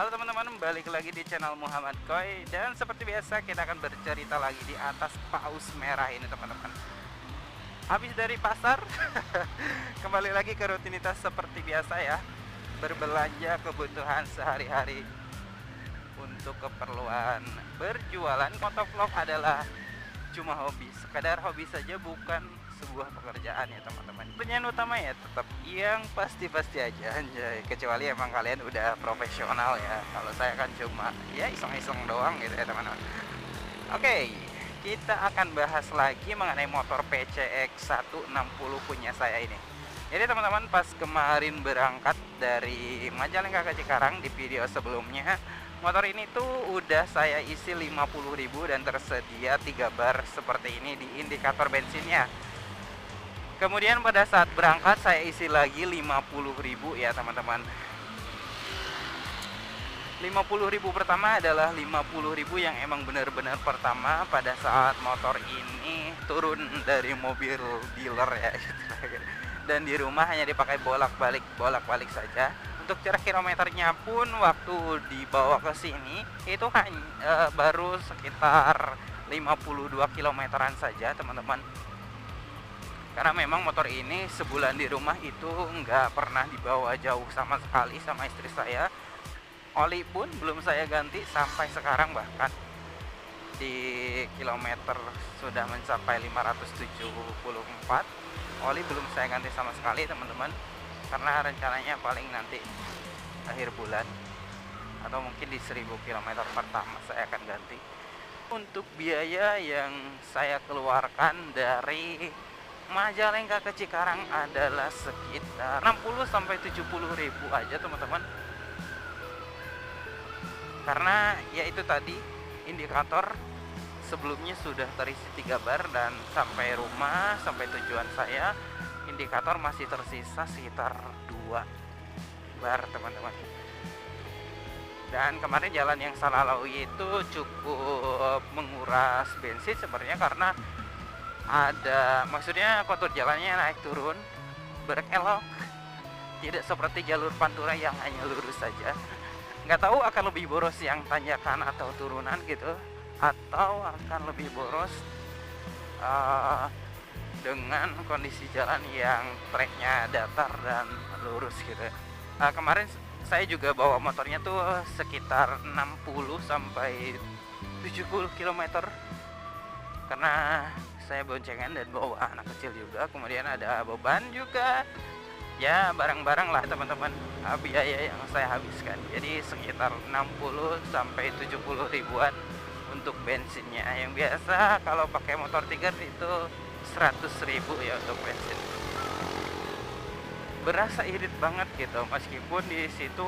Halo teman-teman, balik lagi di channel Muhammad Koi. Dan seperti biasa kita akan bercerita lagi di atas paus merah ini teman-teman. Habis dari pasar kembali lagi ke rutinitas seperti biasa ya, berbelanja kebutuhan sehari-hari untuk keperluan berjualan. Motovlog adalah cuma hobi, sekadar hobi saja, bukan sebuah pekerjaan ya teman-teman. Penyayang utama ya tetap yang pasti-pasti aja anjay, kecuali emang kalian udah profesional ya. Kalau saya kan cuma ya iseng-iseng doang gitu ya teman-teman. Oke, kita akan bahas lagi mengenai motor PCX 160 punya saya ini. Jadi teman-teman, pas kemarin berangkat dari Majalengka ke Cikarang di video sebelumnya, motor ini tuh udah saya isi 50.000 dan tersedia 3 bar seperti ini di indikator bensinnya. Kemudian pada saat berangkat saya isi lagi 50.000 ya teman-teman. 50.000 pertama adalah 50.000 yang emang benar-benar pertama pada saat motor ini turun dari mobil dealer ya. Dan di rumah hanya dipakai bolak-balik saja. Untuk jarak kilometernya pun waktu dibawa ke sini itu hanya baru sekitar 52 kilometeran saja teman-teman. Karena memang motor ini sebulan di rumah itu nggak pernah dibawa jauh sama sekali sama istri saya. Oli pun belum saya ganti sampai sekarang, bahkan di kilometer sudah mencapai 574. Oli belum saya ganti sama sekali teman-teman, karena rencananya paling nanti akhir bulan atau mungkin di 1000 km pertama saya akan ganti. Untuk biaya yang saya keluarkan dari Majalengka ke Cikarang adalah sekitar 60-70 ribu aja teman-teman. Karena ya itu tadi, indikator sebelumnya sudah terisi 3 bar, dan sampai rumah, sampai tujuan saya, indikator masih tersisa sekitar 2 bar teman-teman. Dan kemarin jalan yang saya lalui itu cukup menguras bensin sebenarnya, karena maksudnya kontur jalannya naik turun berkelok, tidak seperti jalur pantura yang hanya lurus saja. Nggak tahu akan lebih boros yang tanjakan atau turunan gitu, atau akan lebih boros dengan kondisi jalan yang treknya datar dan lurus gitu. Kemarin saya juga bawa motornya tuh sekitar 60 sampai 70 km, karena saya boncengan dan bawa anak kecil juga, kemudian ada beban juga ya, barang-barang lah teman-teman, biaya yang saya habiskan. Jadi sekitar 60 sampai 70 ribuan untuk bensinnya. Yang biasa kalau pakai motor Tiger itu 100.000 ya untuk bensin. Berasa irit banget gitu, meskipun di situ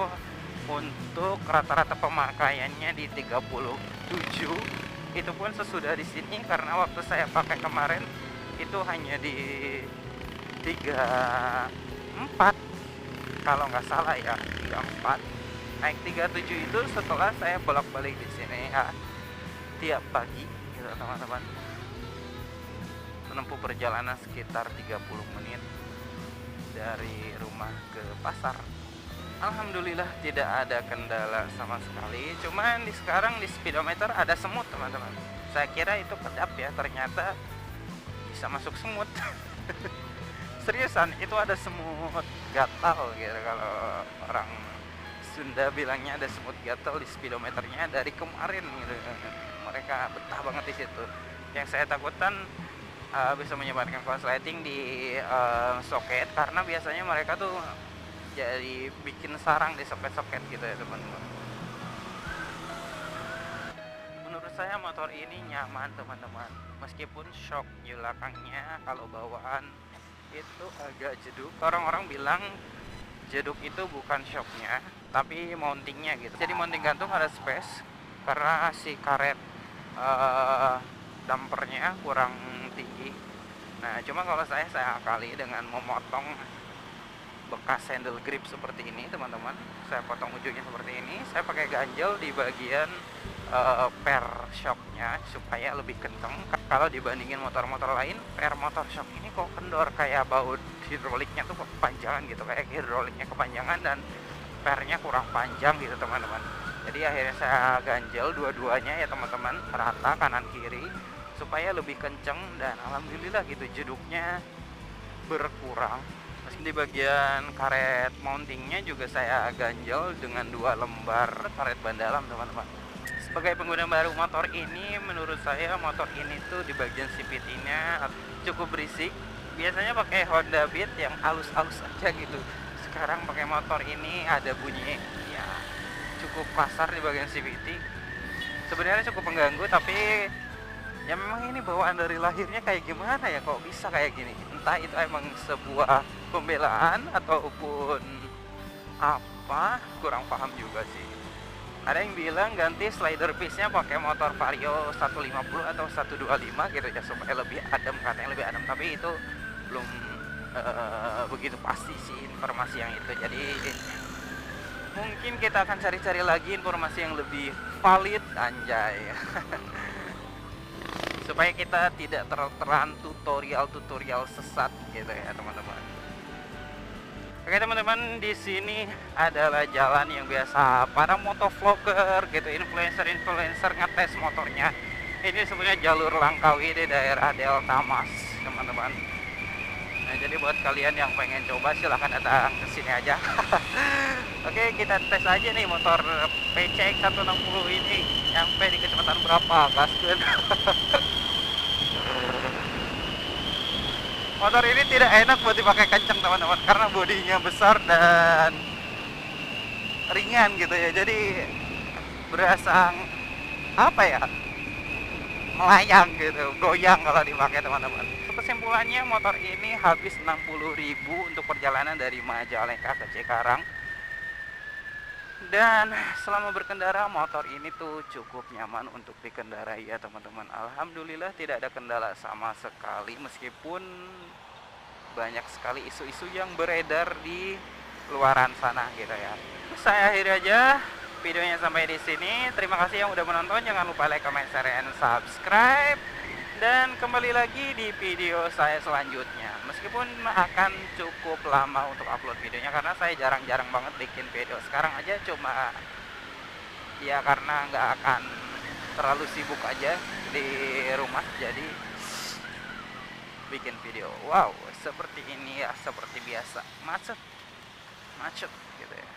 untuk rata-rata pemakaiannya di 37, itu pun sesudah di sini, karena waktu saya pakai kemarin itu hanya di 34 kalau nggak salah ya, 34. Naik 37 itu setelah saya bolak-balik di sini ya tiap pagi gitu teman-teman. Menempuh perjalanan sekitar 30 menit dari rumah ke pasar. Alhamdulillah tidak ada kendala sama sekali. Cuman sekarang di speedometer ada semut teman-teman. Saya kira itu kedap ya, ternyata bisa masuk semut. Seriusan, itu ada semut gatal gitu, kalau orang Sunda bilangnya ada semut gatal di speedometernya dari kemarin gitu. Mereka betah banget di situ. Yang saya takutkan bisa menyebarkan korsleting di soket, karena biasanya mereka tuh jadi bikin sarang di soket-soket gitu ya teman-teman. Menurut saya motor ini nyaman teman-teman, meskipun shock di belakangnya kalau bawaan itu agak jeduk. Orang-orang bilang jeduk itu bukan shocknya tapi mountingnya gitu. Jadi mounting gantung ada space karena si karet dampernya kurang tinggi. Nah cuma kalau saya akali dengan memotong bekas handle grip seperti ini teman-teman. Saya potong ujungnya seperti ini, saya pakai ganjel di bagian per shocknya supaya lebih kenceng. Kalau dibandingin motor-motor lain, per motor shock ini kok kendor, kayak baut hidroliknya tuh kepanjangan gitu, kayak hidroliknya kepanjangan dan pernya kurang panjang gitu teman-teman. Jadi akhirnya saya ganjel dua-duanya ya teman-teman, rata kanan kiri supaya lebih kenceng, dan alhamdulillah gitu jeduknya berkurang. Meski di bagian karet mountingnya juga saya ganjel dengan 2 lembar karet ban dalam teman-teman. Sebagai pengguna baru motor ini, menurut saya motor ini tuh di bagian CVT-nya cukup berisik. Biasanya pakai Honda Beat yang halus-halus aja gitu. Sekarang pakai motor ini ada bunyi ya cukup kasar di bagian CVT. Sebenarnya cukup mengganggu, tapi ya memang ini bawaan dari lahirnya kayak gimana ya, kok bisa kayak gini. Entah itu emang sebuah pembelaan ataupun apa, kurang paham juga sih. Ada yang bilang ganti slider piece-nya pakai motor Vario 150 atau 125 gitu ya supaya lebih adem, katanya lebih adem, tapi itu belum begitu pasti sih informasi yang itu. Jadi mungkin kita akan cari-cari lagi informasi yang lebih valid, anjay. Supaya kita tidak tertelan tutorial sesat gitu ya teman-teman. Oke teman-teman, di sini adalah jalan yang biasa para motovlogger gitu, influencer ngetes motornya. Ini sebenarnya jalur Langkawi di daerah Delta Mas teman-teman. Nah, jadi buat kalian yang pengen coba silahkan datang ke sini aja. Oke, kita tes aja nih motor PCX 160 ini nyampe di kecepatan berapa, gaskeun. Motor ini tidak enak buat dipakai kenceng teman-teman, karena bodinya besar dan ringan gitu ya. Jadi berasa apa ya, melayang gitu, goyang kalau dipakai teman-teman. Kesimpulannya, motor ini habis 60.000 untuk perjalanan dari Majalengka ke Cikarang. Dan selama berkendara, motor ini tuh cukup nyaman untuk dikendarai ya teman-teman. Alhamdulillah tidak ada kendala sama sekali, meskipun banyak sekali isu-isu yang beredar di luaran sana gitu ya. Saya akhiri aja videonya sampai di sini. Terima kasih yang udah menonton. Jangan lupa like, comment, share, and subscribe. Dan kembali lagi di video saya selanjutnya. Meskipun akan cukup lama untuk upload videonya, karena saya jarang-jarang banget bikin video. Sekarang aja cuma ya karena nggak akan terlalu sibuk aja di rumah, jadi bikin video. Wow, seperti ini ya, seperti biasa, macet gitu ya.